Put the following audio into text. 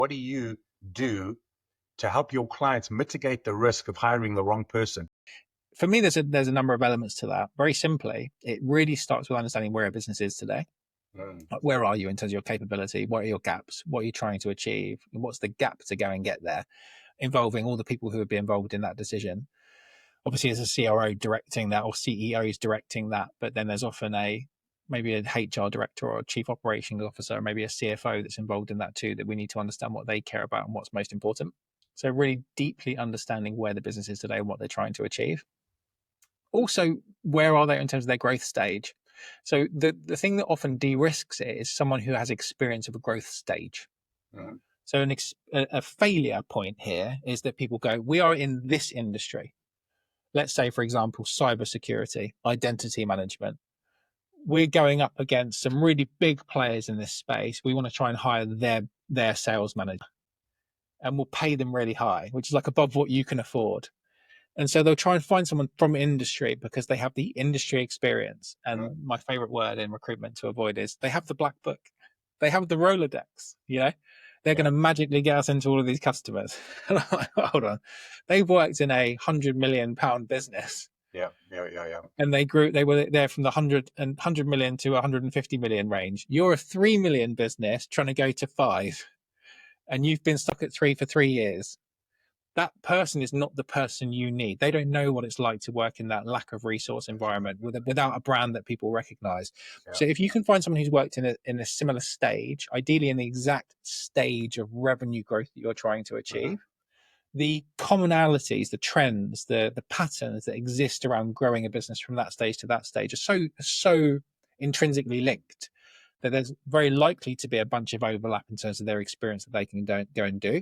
What do you do to help your clients mitigate the risk of hiring the wrong person? For me, there's a number of elements to that. Very simply, it really starts with understanding where a business is today. Like, where are you in terms of your capability? What are your gaps? What are you trying to achieve? And what's the gap to go and get there? Involving all the people who would be involved in that decision. Obviously, there's a CRO directing that, or CEOs directing that, but then there's often maybe an HR director or a chief operations officer, or maybe a CFO that's involved in that too, that we need to understand what they care about and what's most important. So really deeply understanding where the business is today and what they're trying to achieve. Also, where are they in terms of their growth stage? So the thing that often de-risks it is someone who has experience of a growth stage. Mm-hmm. So a failure point here is that people go, we are in this industry. Let's say, for example, cybersecurity, identity management. We're going up against some really big players in this space. We want to try and hire their sales manager, and we'll pay them really high, which is like above what you can afford. And so they'll try and find someone from industry because they have the industry experience. And my favorite word in recruitment to avoid is they have the black book. They have the Rolodex, they're going to magically get us into all of these customers. Hold on. They've worked in a £100 million business. Yeah. And they were there from the 100 million to 150 million range. You're a 3 million business trying to go to 5, and you've been stuck at 3 for 3 years. That person is not the person you need. They don't know what it's like to work in that lack of resource environment without a brand that people recognize. Yeah. So if you can find someone who's worked in a similar stage, ideally in the exact stage of revenue growth that you're trying to achieve, the commonalities, the trends, the patterns that exist around growing a business from that stage to that stage are so intrinsically linked that there's very likely to be a bunch of overlap in terms of their experience that they can go and do.